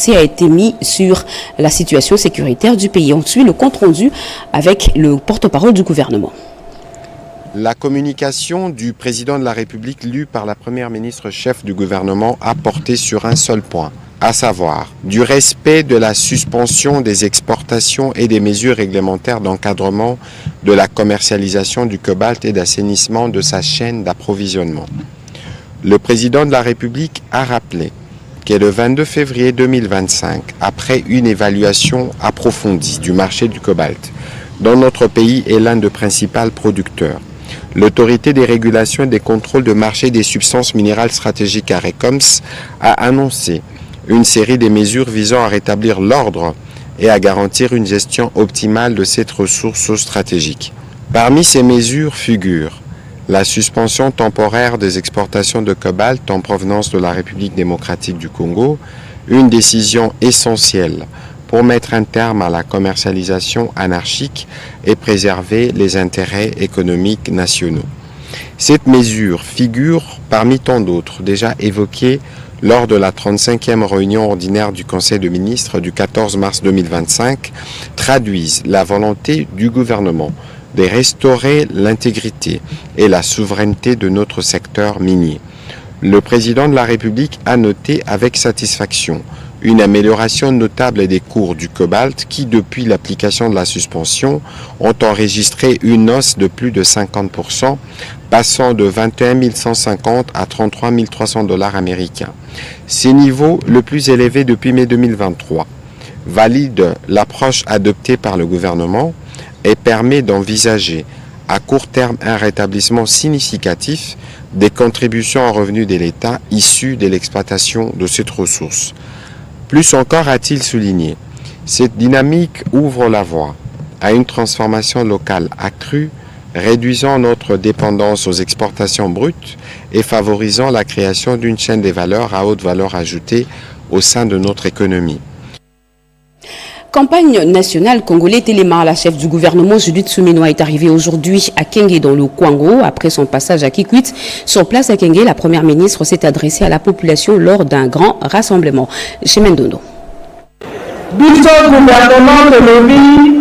l'accès a été mis sur la situation sécuritaire du pays. On suit le compte rendu avec le porte-parole du gouvernement. La communication du président de la République lue par la première ministre chef du gouvernement a porté sur un seul point, à savoir du respect de la suspension des exportations et des mesures réglementaires d'encadrement de la commercialisation du cobalt et d'assainissement de sa chaîne d'approvisionnement. Le président de la République a rappelé que le 22 février 2025, après une évaluation approfondie du marché du cobalt, dont notre pays est l'un des principaux producteurs, l'Autorité des régulations et des contrôles de marché des substances minérales stratégiques ARECOMS a annoncé une série de mesures visant à rétablir l'ordre et à garantir une gestion optimale de cette ressource stratégique. Parmi ces mesures figurent la suspension temporaire des exportations de cobalt en provenance de la République démocratique du Congo, une décision essentielle pour mettre un terme à la commercialisation anarchique et préserver les intérêts économiques nationaux. Cette mesure figure parmi tant d'autres déjà évoquées lors de la 35e réunion ordinaire du Conseil des ministres du 14 mars 2025, traduisent la volonté du gouvernement de restaurer l'intégrité et la souveraineté de notre secteur minier. Le président de la République a noté avec satisfaction une amélioration notable des cours du cobalt qui, depuis l'application de la suspension, ont enregistré une hausse de plus de 50%, passant de 21 150 à 33 300 $ américains. Ces niveaux, le plus élevé depuis mai 2023, valident l'approche adoptée par le gouvernement et permet d'envisager à court terme un rétablissement significatif des contributions en revenus de l'État issues de l'exploitation de cette ressource. Plus encore, a-t-il souligné, cette dynamique ouvre la voie à une transformation locale accrue, réduisant notre dépendance aux exportations brutes et favorisant la création d'une chaîne des valeurs à haute valeur ajoutée au sein de notre économie. Campagne nationale congolais Téléma, la chef du gouvernement Judith Suminwa est arrivée aujourd'hui à Kenge dans le Kwango après son passage à Kikwit. Sur place à Kenge, la première ministre s'est adressée à la population lors d'un grand rassemblement. Chez Mendondo. Biso gouvernement de l'OBI,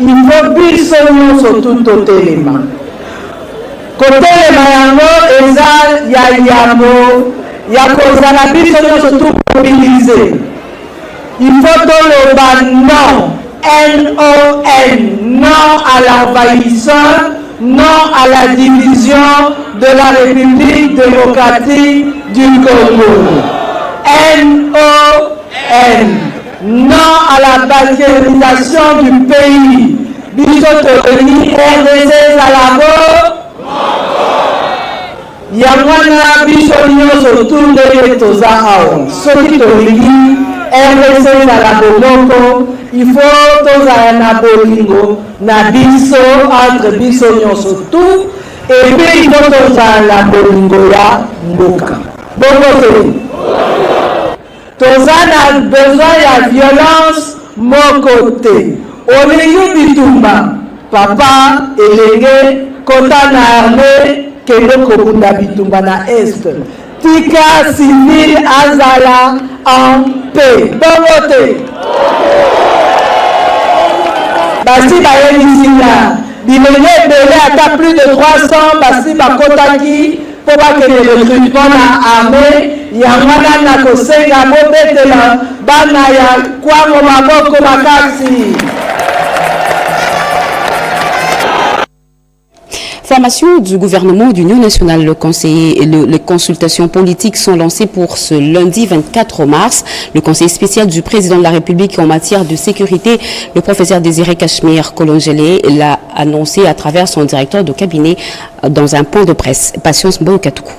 il faut biso surtout au Téléma. Kotelema yango eza ya yango ya kozala biso surtout mobiliser. Il faut le non, N-O-N, non à l'envahisseur, non à la division de la République démocratique du Congo. N-O-N, non à la balkanisation du pays. Bisotoni, RDC, Salabo. Yamwana, Bisonio, surtout de Toza Aon. Soki Torini. RDC Salabomoko, il faut tous na bolingo, na biso, entre biso nyonso tout, et puis il faut tous la bolingo ya mboka. Bongo tous a besoin de violence, mon côté. Olingi bitumba, papa, elenge, kota na armée, kendo kobunda bitumba na est. Tika civil azala en paix. Bon vote. Basi bayebisi la bilenge ebele ata plus de 300 basi bakotaki mpo bakende recrutement na armée yango wana na kosenga bobetela bana ya kwango maboko makasi. Formation du gouvernement d'Union nationale, les consultations politiques sont lancées pour ce lundi 24 mars. Le conseil spécial du président de la République en matière de sécurité, le professeur Désiré Cachemire Kolongelé, l'a annoncé à travers son directeur de cabinet dans un point de presse. Patience Mbokatoukou.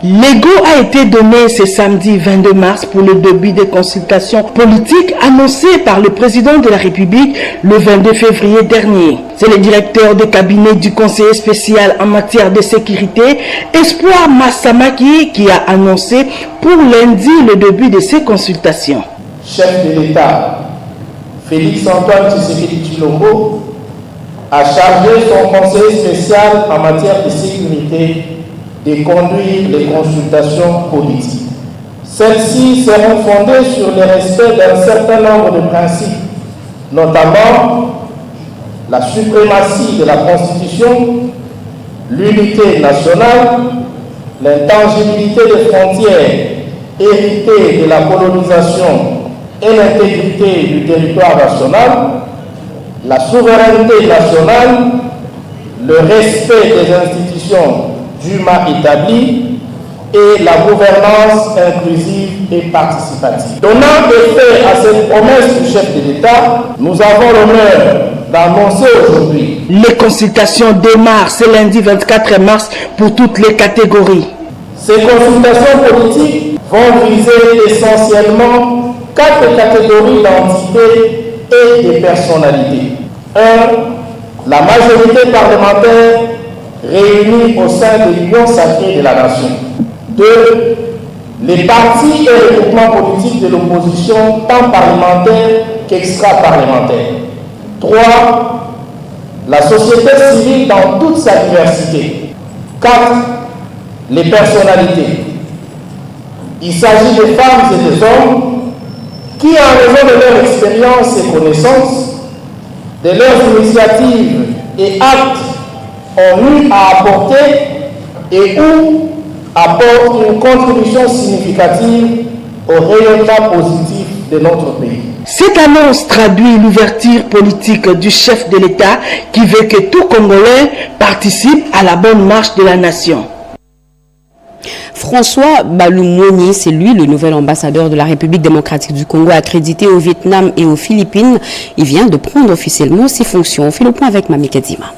L'ego a été donné ce samedi 22 mars pour le début des consultations politiques annoncées par le président de la République le 22 février dernier. C'est le directeur de cabinet du conseiller spécial en matière de sécurité, Espoir Massamaki, qui a annoncé pour lundi le début de ces consultations. Chef de l'État, Félix-Antoine Tshisekedi Tshilombo, a chargé son conseiller spécial en matière de sécurité de conduire les consultations politiques. Celles-ci seront fondées sur le respect d'un certain nombre de principes, notamment la suprématie de la Constitution, l'unité nationale, l'intangibilité des frontières héritées de la colonisation et l'intégrité du territoire national, la souveraineté nationale, le respect des institutions dûment établies et la gouvernance inclusive et participative. Donnant effet à cette promesse du chef de l'État, nous avons l'honneur d'annoncer aujourd'hui. Les consultations démarrent ce lundi 24 mars pour toutes les catégories. Ces consultations politiques vont viser essentiellement 4 catégories d'entités et de personnalités. 1. La majorité parlementaire réunie au sein de l'Union sacrée de la nation. 2. Les partis et les groupements politiques de l'opposition, tant parlementaires qu'extra-parlementaires. 3. La société civile dans toute sa diversité. 4. Les personnalités. Il s'agit des femmes et des hommes qui, en raison de leur expérience et connaissances, de leurs initiatives et actes, ont eu à apporter et ou apportent une contribution significative au rayonnement positif de notre pays. Cette annonce traduit l'ouverture politique du chef de l'État qui veut que tout Congolais participe à la bonne marche de la nation. François Baloumoni, c'est lui le nouvel ambassadeur de la République démocratique du Congo accrédité au Vietnam et aux Philippines. Il vient de prendre officiellement ses fonctions. On fait le point avec Mami Kadima.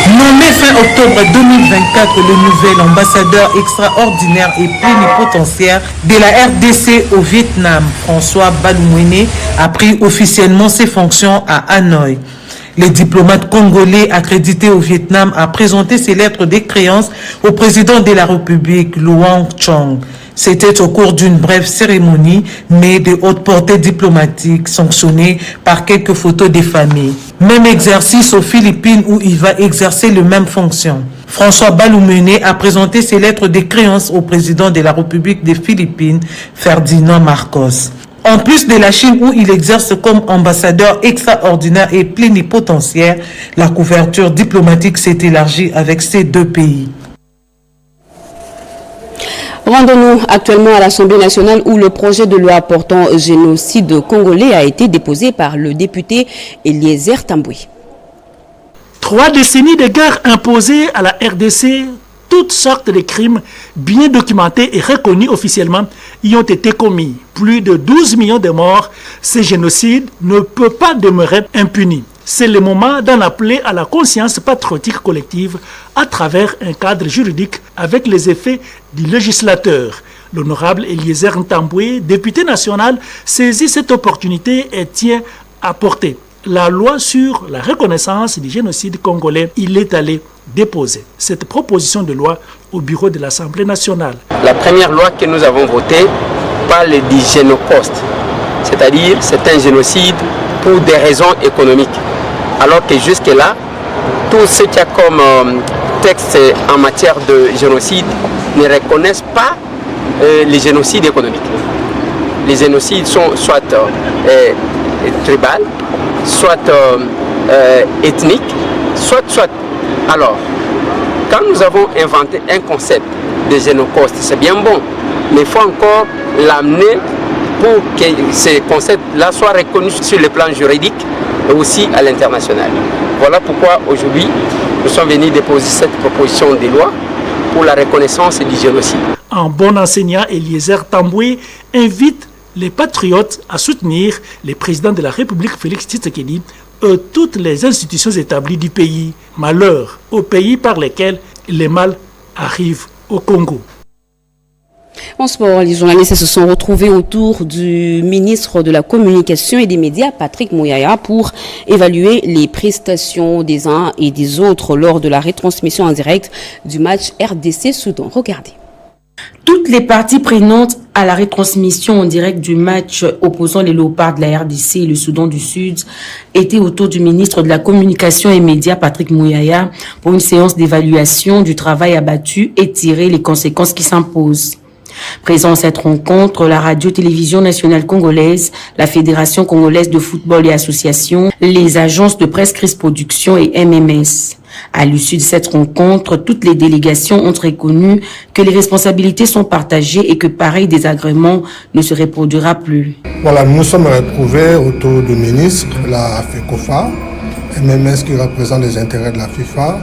Nommé fin octobre 2024 le nouvel ambassadeur extraordinaire et plénipotentiaire de la RDC au Vietnam, François Baloumoni a pris officiellement ses fonctions à Hanoï. Le diplomate congolais accrédité au Vietnam a présenté ses lettres de créance au président de la République, Luang Chong. C'était au cours d'une brève cérémonie, mais de haute portée diplomatique, sanctionnée par quelques photos des familles. Même exercice aux Philippines où il va exercer les mêmes fonctions. François Baloumoni a présenté ses lettres de créance au président de la République des Philippines, Ferdinand Marcos. En plus de la Chine où il exerce comme ambassadeur extraordinaire et plénipotentiaire, la couverture diplomatique s'est élargie avec ces deux pays. Rendons-nous actuellement à l'Assemblée nationale où le projet de loi portant génocide congolais a été déposé par le député Eliezer Tamboué. 3 décennies de guerre imposées à la RDC, toutes sortes de crimes bien documentés et reconnus officiellement y ont été commis. Plus de 12 millions de morts, ce génocide ne peut pas demeurer impuni. C'est le moment d'en appeler à la conscience patriotique collective à travers un cadre juridique avec les effets du législateur. L'honorable Eliezer Tamboué, député national, saisit cette opportunité et tient à porter la loi sur la reconnaissance du génocide congolais. Il est allé déposer cette proposition de loi au bureau de l'Assemblée nationale. La première loi que nous avons votée parle du génocide, c'est-à-dire c'est un génocide pour des raisons économiques. Alors que jusque-là, tout ce qu'il y a comme texte en matière de génocide ne reconnaissent pas les génocides économiques. Les génocides sont soit tribal, soit ethnique, soit. Alors, quand nous avons inventé un concept de génocide, c'est bien bon, mais il faut encore l'amener pour que ce concept-là soit reconnu sur le plan juridique et aussi à l'international. Voilà pourquoi aujourd'hui, nous sommes venus déposer cette proposition de loi pour la reconnaissance du génocide. Un bon enseignant, Eliezer Tamboué, invite les patriotes à soutenir le président de la République, Félix Tshisekedi, et toutes les institutions établies du pays. Malheur aux pays par lesquels les mal arrivent au Congo. En sport, les journalistes se sont retrouvés autour du ministre de la Communication et des Médias, Patrick Mouyaya, pour évaluer les prestations des uns et des autres lors de la retransmission en direct du match RDC-Soudan. Regardez. Toutes les parties prenantes à la retransmission en direct du match opposant les Léopards de la RDC et le Soudan du Sud étaient autour du ministre de la Communication et Médias, Patrick Mouyaya, pour une séance d'évaluation du travail abattu et tirer les conséquences qui s'imposent. Présent à cette rencontre, la Radio-Télévision nationale congolaise, la Fédération congolaise de football et associations, les agences de presse Chris Production et MMS. À l'issue de cette rencontre, toutes les délégations ont reconnu que les responsabilités sont partagées et que pareil désagrément ne se reproduira plus. Voilà, nous sommes retrouvés autour du ministre, la FECOFA, MMS qui représente les intérêts de la FIFA,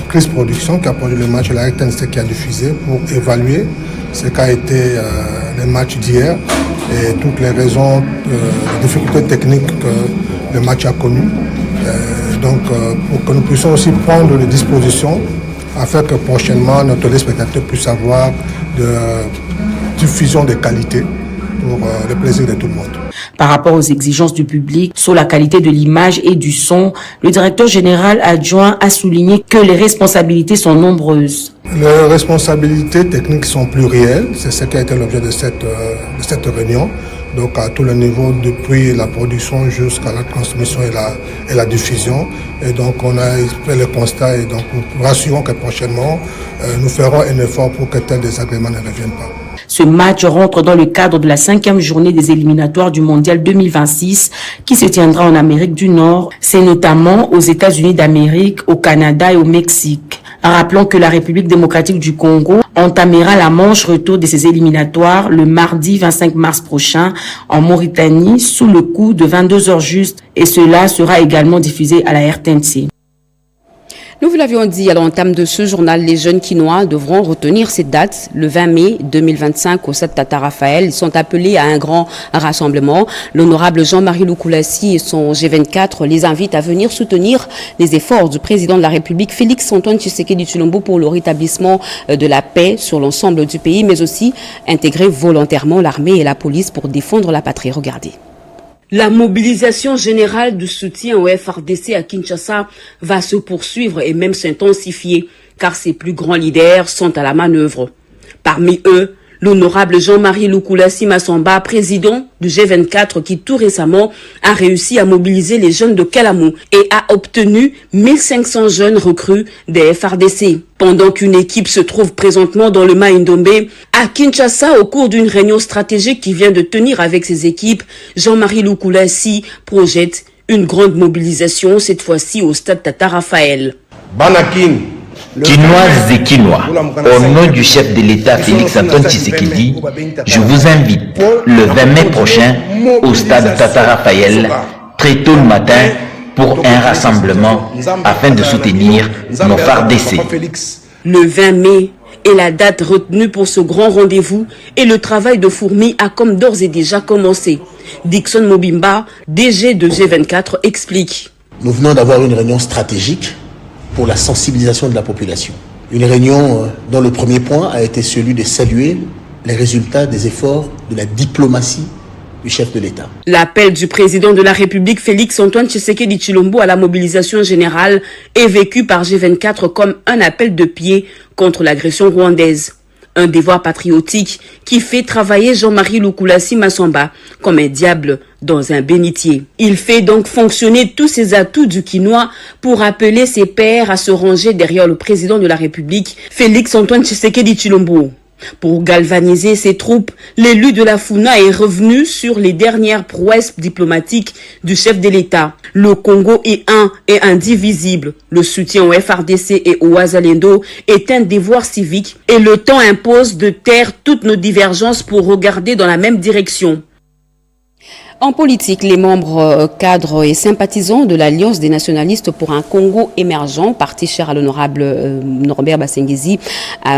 Chris Production qui a produit le match et la RTNC qui a diffusé pour évaluer ce qu'a été le match d'hier et toutes les raisons, les difficultés techniques que le match a connues. Donc pour que nous puissions aussi prendre des dispositions afin que prochainement notre téléspectateur puisse avoir de diffusion de qualité pour le plaisir de tout le monde. Par rapport aux exigences du public sur la qualité de l'image et du son, le directeur général adjoint a souligné que les responsabilités sont nombreuses. Les responsabilités techniques sont plurielles, c'est ce qui a été l'objet de cette réunion. Donc à tous les niveaux, depuis la production jusqu'à la transmission et la diffusion. Et donc on a fait le constat et donc nous rassurons que prochainement nous ferons un effort pour que tel désagrément ne revienne pas. Ce match rentre dans le cadre de la 5e journée des éliminatoires du Mondial 2026 qui se tiendra en Amérique du Nord. C'est notamment aux États-Unis d'Amérique, au Canada et au Mexique. Rappelons que la République démocratique du Congo entamera la manche retour de ces éliminatoires le mardi 25 mars prochain en Mauritanie sous le coup de 22h juste et cela sera également diffusé à la RTNC. Nous vous l'avions dit à l'entame de ce journal, les jeunes Quinois devront retenir cette date, le 20 mai 2025 au stade Tata Raphaël. Ils sont appelés à un grand rassemblement. L'honorable Jean-Marie Lukulassi et son G24 les invitent à venir soutenir les efforts du président de la République, Félix-Antoine Tshisekedi Tshilombo, pour le rétablissement de la paix sur l'ensemble du pays, mais aussi intégrer volontairement l'armée et la police pour défendre la patrie. Regardez. La mobilisation générale de soutien au FARDC à Kinshasa va se poursuivre et même s'intensifier, car ses plus grands leaders sont à la manœuvre. Parmi eux, l'honorable Jean-Marie Lukulassi Massamba, président du G24, qui tout récemment a réussi à mobiliser les jeunes de Kalamou et a obtenu 1500 jeunes recrues des FARDC. Pendant qu'une équipe se trouve présentement dans le Maïndombe, à Kinshasa, au cours d'une réunion stratégique qui vient de tenir avec ses équipes, Jean-Marie Lukulassi projette une grande mobilisation, cette fois-ci au stade Tata Raphaël. Banakin. Quinoises et Quinois, au nom du chef de l'État Félix-Antoine Tshisekedi, je vous invite le 20 mai prochain au stade Tata Raphaël, très tôt le matin, pour un rassemblement afin de soutenir nos FARDC. Le 20 mai est la date retenue pour ce grand rendez-vous et le travail de fourmi a comme d'ores et déjà commencé. Dixon Mobimba, DG de G24, explique. Nous venons d'avoir une réunion stratégique pour la sensibilisation de la population. Une réunion dont le premier point a été celui de saluer les résultats des efforts de la diplomatie du chef de l'État. L'appel du président de la République, Félix-Antoine Tshisekedi Tshilombo, à la mobilisation générale est vécu par G24 comme un appel de pied contre l'agression rwandaise. Un devoir patriotique qui fait travailler Jean-Marie Lukulassi Massamba comme un diable dans un bénitier. Il fait donc fonctionner tous ses atouts du Quinois pour appeler ses pairs à se ranger derrière le président de la République, Félix-Antoine Tshisekedi Tshilombo. Pour galvaniser ses troupes, l'élu de la Funa est revenu sur les dernières prouesses diplomatiques du chef de l'État. Le Congo est un et indivisible. Le soutien au FARDC et au Wazalendo est un devoir civique et le temps impose de taire toutes nos divergences pour regarder dans la même direction. En politique, les membres cadres et sympathisants de l'Alliance des nationalistes pour un Congo émergent, parti cher à l'honorable Norbert Bassengezi,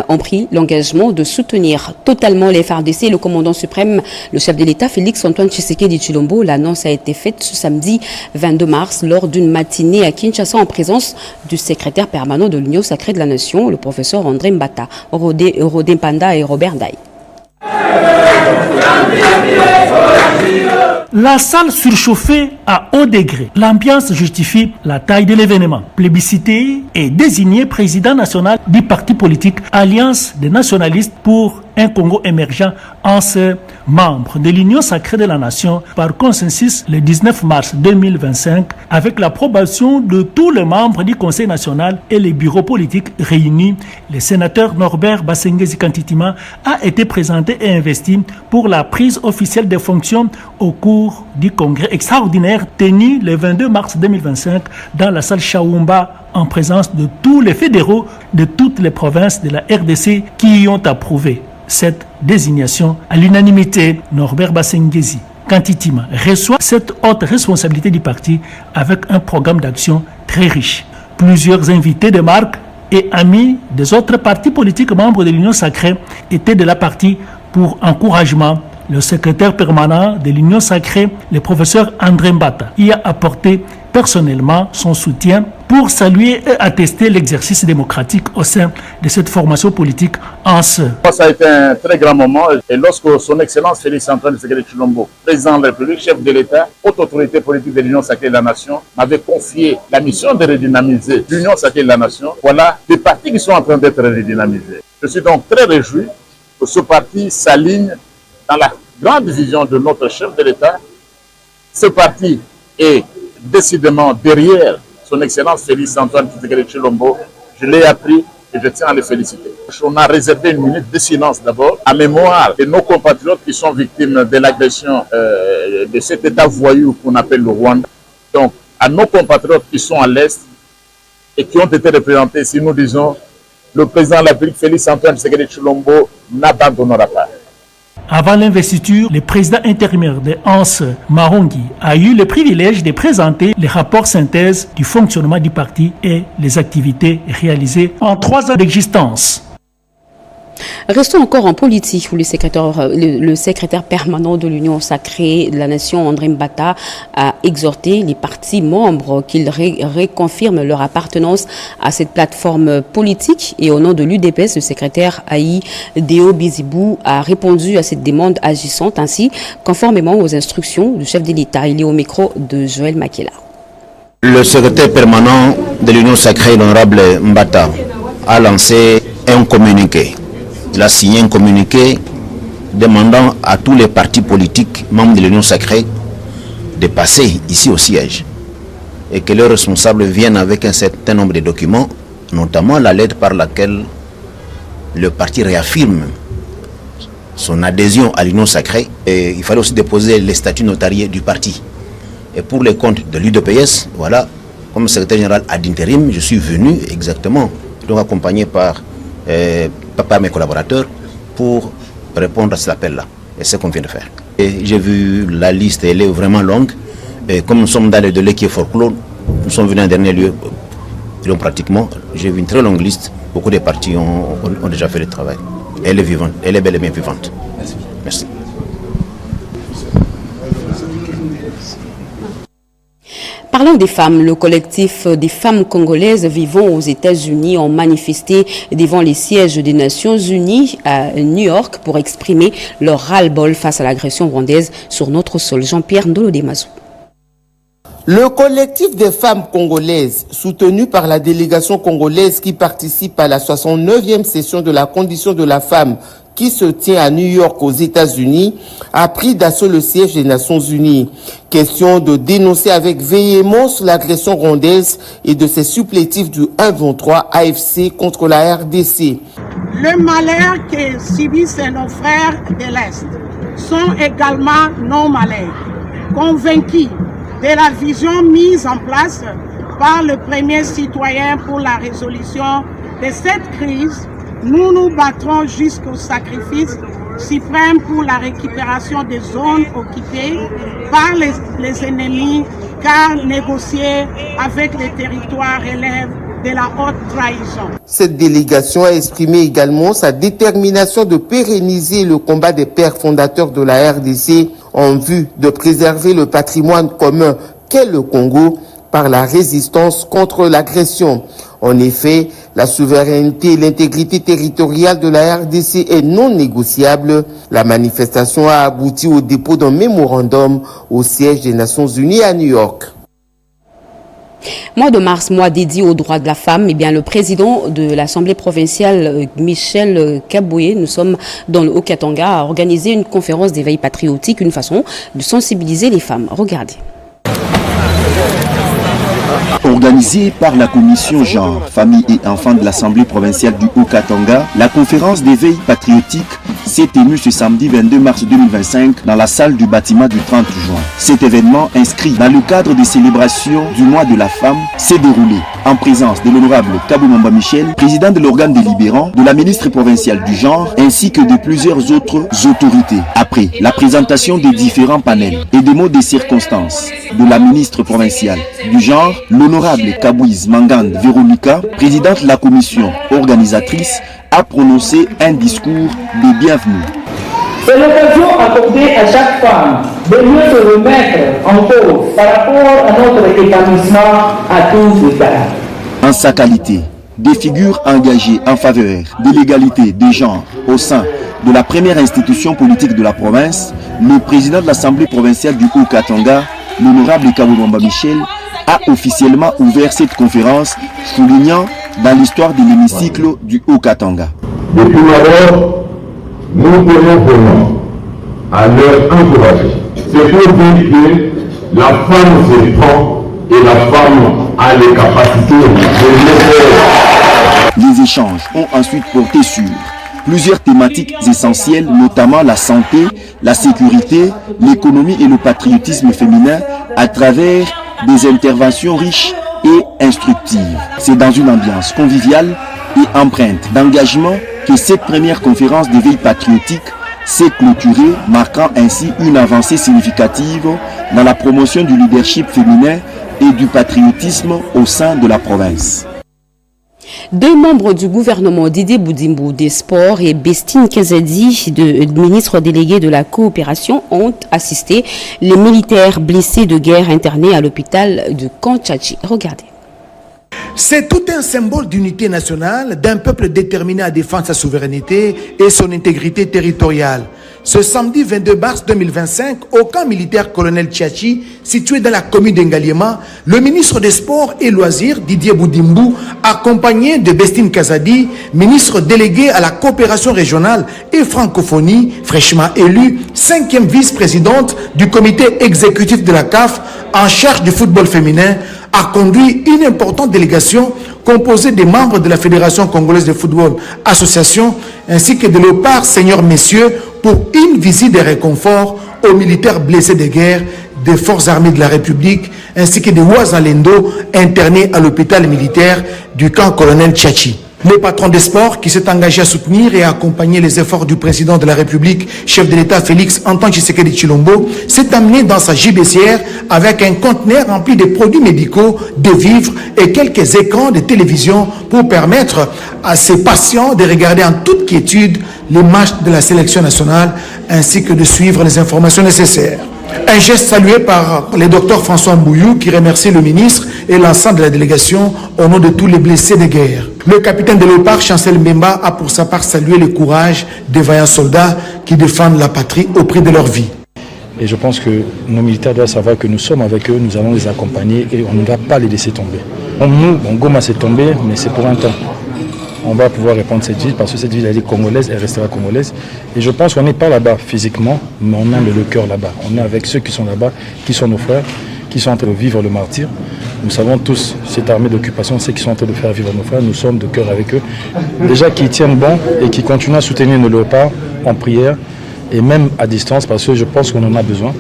ont pris l'engagement de soutenir totalement les FARDC. Le commandant suprême, le chef de l'État, Félix-Antoine Tshisekedi Tshilombo, l'annonce a été faite ce samedi 22 mars lors d'une matinée à Kinshasa en présence du secrétaire permanent de l'Union sacrée de la Nation, le professeur André Mbata, Rodin Panda et Robert Ndaï. La salle surchauffée à haut degré. L'ambiance justifie la taille de l'événement. Plébiscité et désigné président national du parti politique Alliance des nationalistes pour un Congo émergent en ce membre de l'Union sacrée de la nation par consensus le 19 mars 2025 avec l'approbation de tous les membres du Conseil national et les bureaux politiques réunis. Le sénateur Norbert Basengezi Kantitima a été présenté et investi pour la prise officielle des fonctions au cours du congrès extraordinaire tenu le 22 mars 2025 dans la salle Chaoumba en présence de tous les fédéraux de toutes les provinces de la RDC qui y ont approuvé cette désignation à l'unanimité. Norbert Basengezi Kantitima reçoit cette haute responsabilité du parti avec un programme d'action très riche. Plusieurs invités de marque et amis des autres partis politiques membres de l'Union sacrée étaient de la partie pour encouragement. Le secrétaire permanent de l'Union sacrée, le professeur André Mbata, y a apporté personnellement son soutien pour saluer et attester l'exercice démocratique au sein de cette formation politique en ce. Ça a été un très grand moment et lorsque son Excellence Félix Antoine Tshisekedi Tshilombo, président de la République, chef de l'État, haute autorité politique de l'Union sacrée de la Nation, m'avait confié la mission de redynamiser l'Union sacrée de la Nation. Voilà des partis qui sont en train d'être redynamisés. Je suis donc très réjoui que ce parti s'aligne dans la grande vision de notre chef de l'État. Ce parti est décidément derrière son Excellence Félix Antoine Tshisekedi Tshilombo. Je l'ai appris et je tiens à le féliciter. On a réservé une minute de silence d'abord à mémoire de nos compatriotes qui sont victimes de l'agression de cet État voyou qu'on appelle le Rwanda. Donc, à nos compatriotes qui sont à l'Est et qui ont été représentés ici, nous disons, le président de la République, Félix Antoine Tshisekedi Tshilombo, n'abandonnera pas. Avant l'investiture, le président intérimaire de Hans Marongi a eu le privilège de présenter les rapports synthèse du fonctionnement du parti et les activités réalisées en 3 ans d'existence. Restons encore en politique où le secrétaire permanent de l'Union sacrée de la nation, André Mbata, a exhorté les partis membres qu'ils reconfirment leur appartenance à cette plateforme politique. Et au nom de l'UDPS, le secrétaire Aïe Deo Bizibou a répondu à cette demande agissante ainsi conformément aux instructions du chef de l'État. Il est au micro de Joël Makela. Le secrétaire permanent de l'Union sacrée, l'honorable Mbata, a lancé un communiqué. Il a signé un communiqué demandant à tous les partis politiques membres de l'Union sacrée de passer ici au siège et que leurs responsables viennent avec un certain nombre de documents, notamment la lettre par laquelle le parti réaffirme son adhésion à l'Union sacrée. Et il fallait aussi déposer les statuts notariés du parti. Et pour les comptes de l'UDPS, voilà, comme secrétaire général ad intérim, je suis venu exactement, donc accompagné par mes collaborateurs pour répondre à cet appel-là. Et c'est ce qu'on vient de faire. Et j'ai vu la liste, elle est vraiment longue. Et comme nous sommes dans le délai qui est fort clos, nous sommes venus en dernier lieu. Donc pratiquement, j'ai vu une très longue liste. Beaucoup de partis ont déjà fait le travail. Elle est vivante, elle est bel et bien vivante. Merci. Merci. Parlant des femmes, le collectif des femmes congolaises vivant aux États-Unis ont manifesté devant les sièges des Nations Unies à New York pour exprimer leur ras-le-bol face à l'agression rwandaise sur notre sol. Jean-Pierre Ndolo-Demazou. Le collectif des femmes congolaises, soutenu par la délégation congolaise qui participe à la 69e session de la condition de la femme qui se tient à New York aux États-Unis, a pris d'assaut le siège des Nations Unies. Question de dénoncer avec véhémence l'agression rwandaise et de ses supplétifs du 1-23 AFC contre la RDC. Le malheur que subissent nos frères de l'Est sont également nos malheurs. Convaincus de la vision mise en place par le premier citoyen pour la résolution de cette crise, nous nous battrons jusqu'au sacrifice suprême pour la récupération des zones occupées par les ennemis, car négocier avec les territoires relève de la haute trahison. Cette délégation a exprimé également sa détermination de pérenniser le combat des pères fondateurs de la RDC en vue de préserver le patrimoine commun qu'est le Congo par la résistance contre l'agression. En effet, la souveraineté et l'intégrité territoriale de la RDC est non négociable. La manifestation a abouti au dépôt d'un mémorandum au siège des Nations Unies à New York. Mois de mars, mois dédié aux droits de la femme, eh bien, le président de l'Assemblée provinciale, Michel Kaboué, nous sommes dans le Haut-Katanga, a organisé une conférence d'éveil patriotique, une façon de sensibiliser les femmes. Regardez. Organisée par la commission genre, famille et enfants de l'Assemblée provinciale du Haut-Katanga, la conférence d'éveil patriotique s'est tenue ce samedi 22 mars 2025 dans la salle du bâtiment du 30 juin. Cet événement, inscrit dans le cadre des célébrations du mois de la femme, s'est déroulé en présence de l'honorable Kabou Mamba Michel, président de l'organe délibérant, de la ministre provinciale du genre, ainsi que de plusieurs autres autorités. Après la présentation des différents panels et des mots des circonstances de la ministre provinciale du genre, l'honorable Kabouiz Mangand Véronica, présidente de la commission organisatrice, a prononcé un discours de bienvenue. C'est l'occasion accordée à chaque femme de mieux se remettre en cause par rapport à notre établissement à tous égards. En sa qualité des figures engagées en faveur de l'égalité des genres au sein de la première institution politique de la province, le président de l'Assemblée provinciale du Haut-Katanga, l'honorable Kabou Mamba Michel, a officiellement ouvert cette conférence, soulignant dans l'histoire de l'hémicycle du Haut-Katanga. Depuis d'abord, nous tenons vraiment à leur encourager. C'est pour dire que la femme se prend et la femme a les capacités de le faire. Les échanges ont ensuite porté sur plusieurs thématiques essentielles, notamment la santé, la sécurité, l'économie et le patriotisme féminin à travers des interventions riches et instructives. C'est dans une ambiance conviviale et empreinte d'engagement que cette première conférence d'éveil patriotique s'est clôturée, marquant ainsi une avancée significative dans la promotion du leadership féminin et du patriotisme au sein de la province. Deux membres du gouvernement, Didier Boudimbo des Sports et Bestine Kazadi, ministre délégué de la coopération, ont assisté les militaires blessés de guerre internés à l'hôpital de Kanchachi. Regardez. C'est tout un symbole d'unité nationale, d'un peuple déterminé à défendre sa souveraineté et son intégrité territoriale. Ce samedi 22 mars 2025, au camp militaire colonel Tchachi, situé dans la commune d'Engaliema, le ministre des Sports et Loisirs, Didier Boudimbo, accompagné de Bestine Kazadi, ministre délégué à la coopération régionale et francophonie, fraîchement élue, 5e vice-présidente du comité exécutif de la CAF en charge du football féminin, a conduit une importante délégation composée des membres de la Fédération congolaise de football, association, ainsi que de Léopard, seigneurs messieurs, pour une visite de réconfort aux militaires blessés de guerre des forces armées de la République, ainsi que des Ouazalendo internés à l'hôpital militaire du camp colonel Tchachi. Le patron des sports, qui s'est engagé à soutenir et à accompagner les efforts du président de la République, chef de l'État Félix Antoine Tshisekedi Tshilombo, s'est amené dans sa gibecière avec un conteneur rempli de produits médicaux, de vivres et quelques écrans de télévision pour permettre à ses patients de regarder en toute quiétude les matchs de la sélection nationale ainsi que de suivre les informations nécessaires. Un geste salué par le docteur François Mbouyou qui remercie le ministre et l'ensemble de la délégation au nom de tous les blessés de guerre. Le capitaine de Léopard, Chancel Mbemba, a pour sa part salué le courage des vaillants soldats qui défendent la patrie au prix de leur vie. Et je pense que nos militaires doivent savoir que nous sommes avec eux, nous allons les accompagner et on ne va pas les laisser tomber. Goma s'est tombé, mais c'est pour un temps. On va pouvoir répondre à cette ville parce que cette ville elle est congolaise, elle restera congolaise. Et je pense qu'on n'est pas là-bas physiquement, mais on a le cœur là-bas. On est avec ceux qui sont là-bas, qui sont nos frères, qui sont en train de vivre le martyre. Nous savons tous, cette armée d'occupation, ceux qui sont en train de faire vivre nos frères, nous sommes de cœur avec eux. Déjà qui tiennent bon et qui continuent à soutenir nos léopards en prière et même à distance parce que je pense qu'on en a besoin.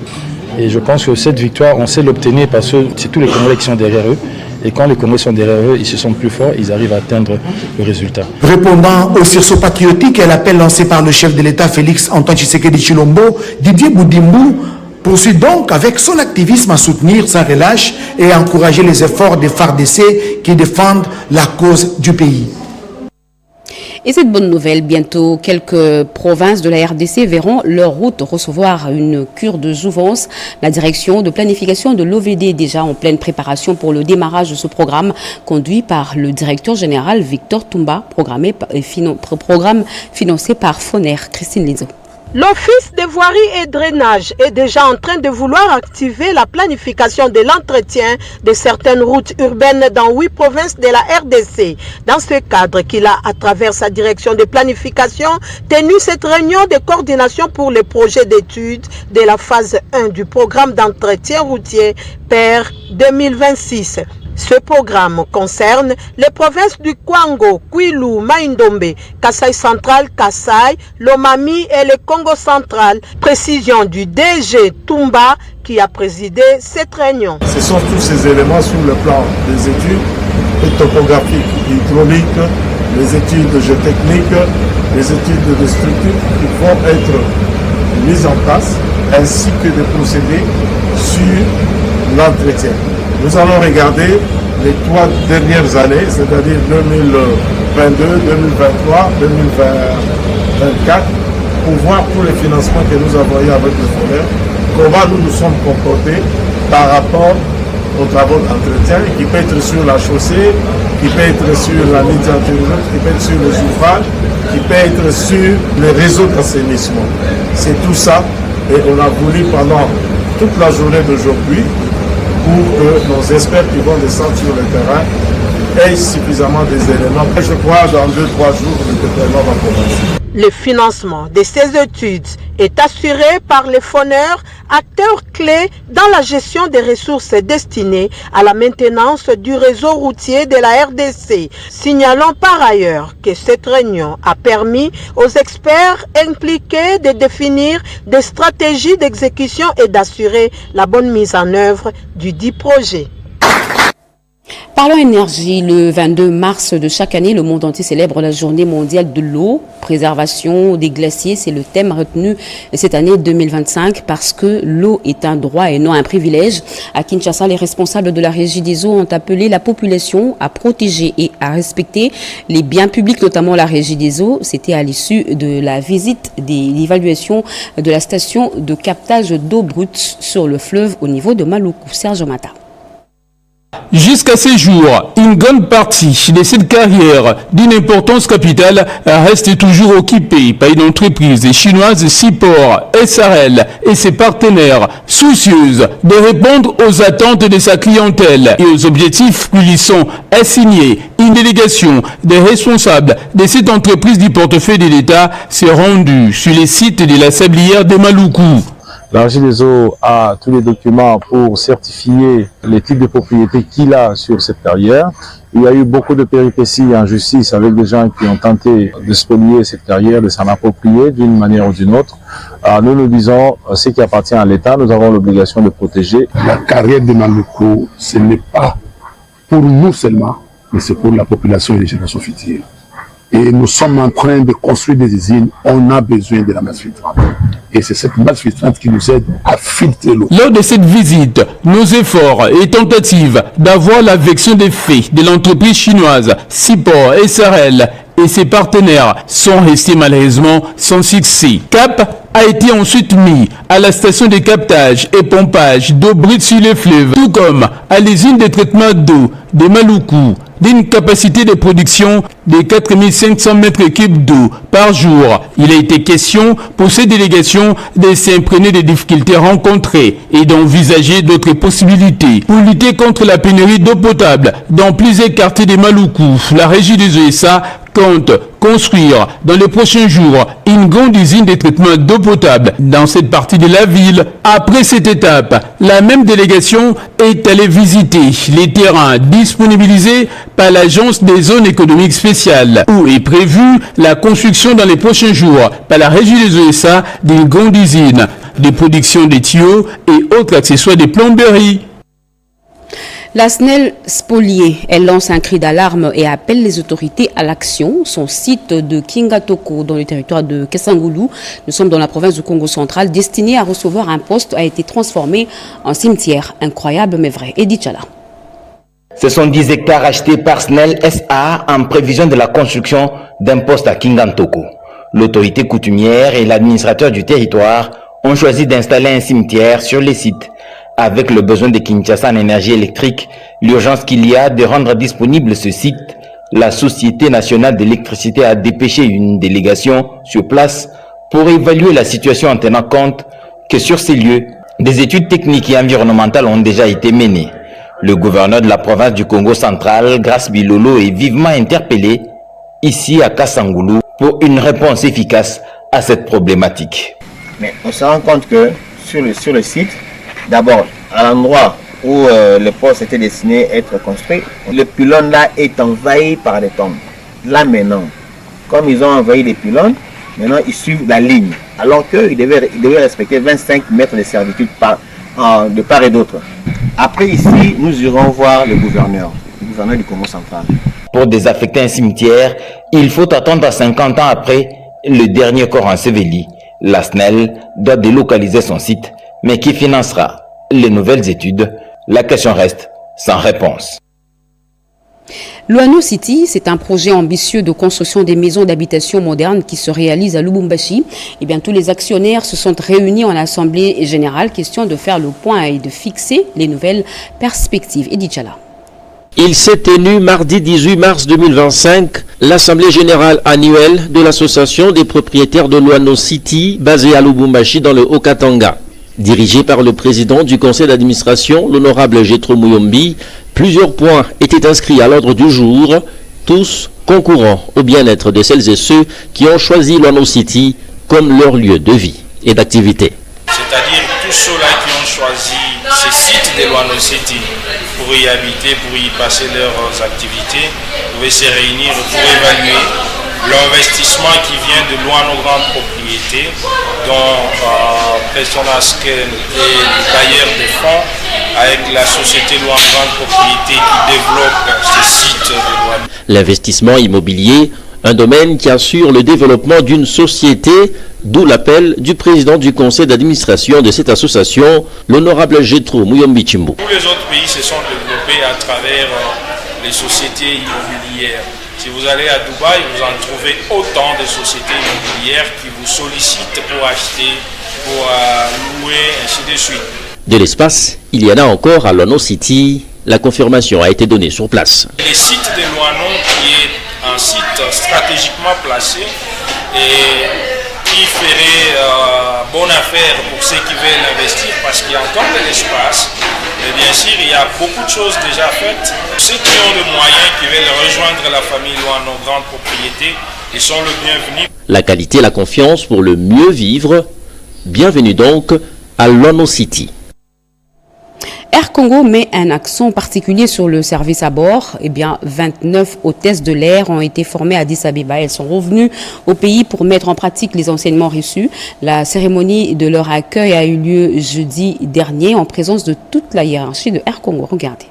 Et je pense que cette victoire, on sait l'obtenir parce que c'est tous les Congolais qui sont derrière eux. Et quand les Congolais sont derrière eux, ils se sentent plus forts, ils arrivent à atteindre le résultat. Répondant au sursaut patriotique et à l'appel lancé par le chef de l'État Félix Antoine Tshisekedi Tshilombo, Didier Boudimbo poursuit donc avec son activisme à soutenir sans relâche et à encourager les efforts des FARDC qui défendent la cause du pays. Et cette bonne nouvelle, bientôt quelques provinces de la RDC verront leur route recevoir une cure de jouvence. La direction de planification de l'OVD est déjà en pleine préparation pour le démarrage de ce programme conduit par le directeur général Victor Toumba, programme financé par Foner. Christine Lizo. L'Office de voirie et drainage est déjà en train de vouloir activer la planification de l'entretien de certaines routes urbaines dans 8 provinces de la RDC. Dans ce cadre qu'il a, à travers sa direction de planification, tenu cette réunion de coordination pour les projets d'études de la phase 1 du programme d'entretien routier PER 2026. Ce programme concerne les provinces du Kwango, Kwilu, Maïndombe, Kasaï central, Kasaï, Lomami et le Congo central. Précision du DG Toumba qui a présidé cette réunion. Ce sont tous ces éléments sur le plan des études topographiques, hydrauliques, les études géotechniques, les études de structure qui vont être mises en place, ainsi que des procédés sur l'entretien. Nous allons regarder les 3 dernières années, c'est-à-dire 2022, 2023, 2024, pour voir tous les financements que nous avons eu avec le FONER, comment nous nous sommes comportés par rapport aux travaux d'entretien, qui peut être sur la chaussée, qui peut être sur la médiature, qui peut être sur les ouvrages, qui peut être sur les réseaux d'assainissement. C'est tout ça, et on a voulu pendant toute la journée d'aujourd'hui, pour que nos experts qui vont descendre sur le terrain aient suffisamment des éléments. Je crois que dans 2-3 jours, le déploiement va commencer. Le financement de ces études est assuré par les FONER, acteurs clés dans la gestion des ressources destinées à la maintenance du réseau routier de la RDC. Signalons par ailleurs que cette réunion a permis aux experts impliqués de définir des stratégies d'exécution et d'assurer la bonne mise en œuvre du dit projet. Parlons énergie, le 22 mars de chaque année, le monde entier célèbre la journée mondiale de l'eau. Préservation des glaciers, c'est le thème retenu cette année 2025 parce que l'eau est un droit et non un privilège. À Kinshasa, les responsables de la Régie des eaux ont appelé la population à protéger et à respecter les biens publics, notamment la Régie des eaux. C'était à l'issue de la visite de l'évaluation de la station de captage d'eau brute sur le fleuve au niveau de Maluku. Serge Mata. Jusqu'à ces jours, une grande partie de cette carrière d'une importance capitale reste toujours occupée par une entreprise chinoise Sipor SRL et ses partenaires soucieuses de répondre aux attentes de sa clientèle et aux objectifs qui lui sont assignés. Une délégation des responsables de cette entreprise du portefeuille de l'État s'est rendue sur les sites de la sablière de Maluku. La Régie des eaux a tous les documents pour certifier les types de propriétés qu'il a sur cette carrière. Il y a eu beaucoup de péripéties en justice avec des gens qui ont tenté de spolier cette carrière, de s'en approprier d'une manière ou d'une autre. Alors nous disons, ce qui appartient à l'État, nous avons l'obligation de protéger. La carrière de Maluku, ce n'est pas pour nous seulement, mais c'est pour la population et les générations futures. Et nous sommes en train de construire des usines, on a besoin de la masse filtrante. Et c'est cette masse filtrante qui nous aide à filtrer l'eau. Lors de cette visite, nos efforts et tentatives d'avoir la version des faits de l'entreprise chinoise Sipor SRL et ses partenaires sont restés malheureusement sans succès. Cap a été ensuite mis à la station de captage et pompage d'eau brute sur les fleuves, tout comme à l'usine de traitement d'eau de Maluku, d'une capacité de production de 4500 mètres cubes d'eau par jour. Il a été question pour ces délégations de s'imprégner des difficultés rencontrées et d'envisager d'autres possibilités. Pour lutter contre la pénurie d'eau potable dans plusieurs quartiers de Maluku, la Régie des ESA compte construire dans les prochains jours une grande usine de traitement d'eau potable dans cette partie de la ville. Après cette étape, la même délégation est allée visiter les terrains disponibilisés par l'Agence des zones économiques spéciales, où est prévue la construction dans les prochains jours par la Régie des ESA d'une grande usine de production de tuyaux et autres accessoires de plomberie. La SNEL spoliée, elle lance un cri d'alarme et appelle les autorités à l'action. Son site de Kingatoko, dans le territoire de Kesangulu, nous sommes dans la province du Congo central, destiné à recevoir un poste, a été transformé en cimetière. Incroyable mais vrai. Edith Chala. Ce sont 10 hectares achetés par SNEL SA en prévision de la construction d'un poste à Kingatoko. L'autorité coutumière et l'administrateur du territoire ont choisi d'installer un cimetière sur les sites. Avec le besoin de Kinshasa en énergie électrique, l'urgence qu'il y a de rendre disponible ce site, la Société nationale d'électricité a dépêché une délégation sur place pour évaluer la situation en tenant compte que sur ces lieux, des études techniques et environnementales ont déjà été menées. Le gouverneur de la province du Congo central, Grace Bilolo, est vivement interpellé ici à Kassangoulou pour une réponse efficace à cette problématique. Mais on se rend compte que sur le site, d'abord, à l'endroit où le poste était destiné à être construit, le pylône là est envahi par des tombes. Là maintenant, comme ils ont envahi les pylônes, maintenant ils suivent la ligne, alors qu'ils devaient respecter 25 mètres de servitude de part et d'autre. Après ici, nous irons voir le gouverneur du Congo central. Pour désaffecter un cimetière, il faut attendre 50 ans après le dernier corps enseveli. La SNEL doit délocaliser son site, mais qui financera les nouvelles études? La question reste sans réponse. Luano City, c'est un projet ambitieux de construction des maisons d'habitation modernes qui se réalise à Lubumbashi. Eh bien, tous les actionnaires se sont réunis en assemblée générale, question de faire le point et de fixer les nouvelles perspectives. Edith Chala. Il s'est tenu mardi 18 mars 2025 l'assemblée générale annuelle de l'association des propriétaires de Luano City, basée à Lubumbashi dans le Haut-Katanga. Dirigé par le président du conseil d'administration, l'honorable Jethro Muyombi, plusieurs points étaient inscrits à l'ordre du jour, tous concourant au bien-être de celles et ceux qui ont choisi Luano City comme leur lieu de vie et d'activité. C'est-à-dire tous ceux-là qui ont choisi ces sites de Luano City pour y habiter, pour y passer leurs activités, pouvaient se réunir pour évaluer l'investissement qui vient de Luano Grande Propriété, dont Personas est le bailleur des fonds, avec la société Luano Grande Propriété qui développe ces sites de Luano. L'investissement immobilier, un domaine qui assure le développement d'une société, d'où l'appel du président du conseil d'administration de cette association, l'honorable Jethro Muyombi Chimbo. Tous les autres pays se sont développés à travers les sociétés immobilières. Si vous allez à Dubaï, vous en trouvez autant de sociétés immobilières qui vous sollicitent pour acheter, pour louer, ainsi de suite. De l'espace, il y en a encore à Luano City. La confirmation a été donnée sur place. Le site de Luano, qui est un site stratégiquement placé et qui ferait bonne affaire pour ceux qui veulent investir parce qu'il y a encore de l'espace. Et bien sûr, il y a beaucoup de choses déjà faites. Ceux qui ont les moyens, qui veulent rejoindre la famille Luano Grande Propriété, ils sont le bienvenu. La qualité et la confiance pour le mieux vivre. Bienvenue donc à Luano City. Air Congo met un accent particulier sur le service à bord. Eh bien, 29 hôtesses de l'air ont été formées à Addis Abeba. Elles sont revenues au pays pour mettre en pratique les enseignements reçus. La cérémonie de leur accueil a eu lieu jeudi dernier en présence de toute la hiérarchie de Air Congo. Regardez.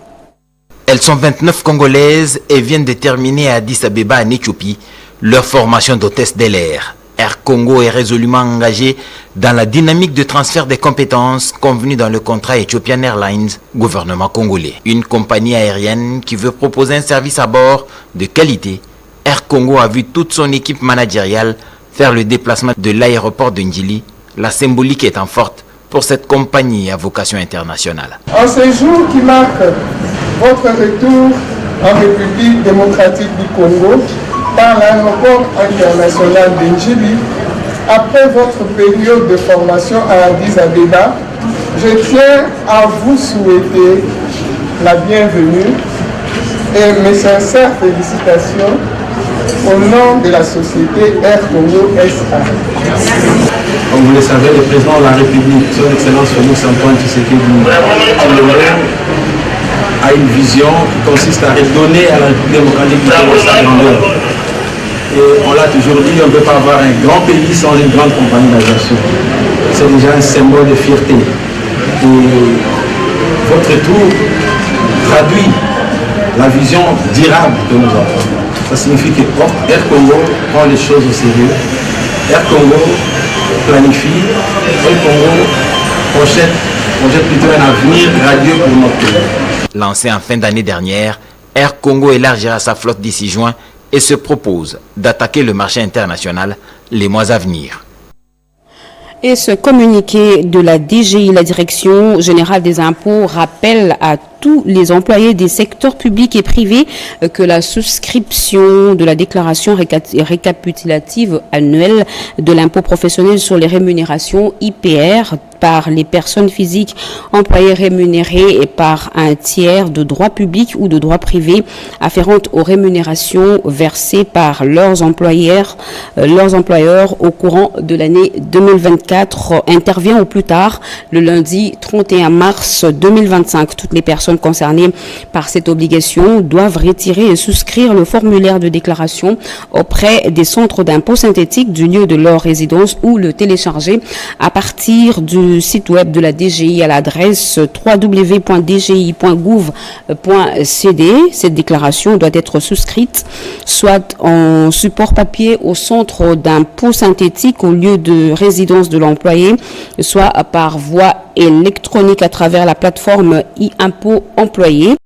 Elles sont 29 Congolaises et viennent de terminer à Addis Abeba en Éthiopie leur formation d'hôtesse de l'air. Air Congo est résolument engagé dans la dynamique de transfert des compétences convenues dans le contrat Ethiopian Airlines, gouvernement congolais. Une compagnie aérienne qui veut proposer un service à bord de qualité. Air Congo a vu toute son équipe managériale faire le déplacement de l'aéroport de Ndjili, la symbolique étant forte pour cette compagnie à vocation internationale. En ce jour qui marque votre retour en République démocratique du Congo, par l'aéroport international de Ndjili, après votre période de formation à Addis Abeba, je tiens à vous souhaiter la bienvenue et mes sincères félicitations au nom de la société Air Congo SA. Comme vous le savez, le président de la République, son Excellence Félix Antoine Tshisekedi, a une vision qui consiste à redonner à la République démocratique du Congo sa grandeur. Et on l'a toujours dit, on ne peut pas avoir un grand pays sans une grande compagnie d'aviation. C'est déjà un symbole de fierté. Et votre tour traduit la vision durable que nous avons. Ça signifie que Air Congo prend les choses au sérieux. Air Congo planifie. Air Congo projette plutôt un avenir radieux pour notre pays. Lancé en fin d'année dernière, Air Congo élargira sa flotte d'ici juin et se propose d'attaquer le marché international les mois à venir. Et ce communiqué de la DGI, la Direction Générale des Impôts, rappelle à tous les employés des secteurs publics et privés que la souscription de la déclaration récapitulative annuelle de l'impôt professionnel sur les rémunérations IPR par les personnes physiques employées rémunérées et par un tiers de droit public ou de droit privé afférentes aux rémunérations versées par leurs employeurs au courant de l'année 2024 intervient au plus tard le lundi 31 mars 2025. Toutes les personnes concernées par cette obligation doivent retirer et souscrire le formulaire de déclaration auprès des centres d'impôt synthétique du lieu de leur résidence ou le télécharger à partir du site web de la DGI à l'adresse www.dgi.gouv.cd. Cette déclaration doit être souscrite soit en support papier au centre d'impôt synthétique au lieu de résidence de l'employé, soit par voie électronique à travers la plateforme e-impôt employé.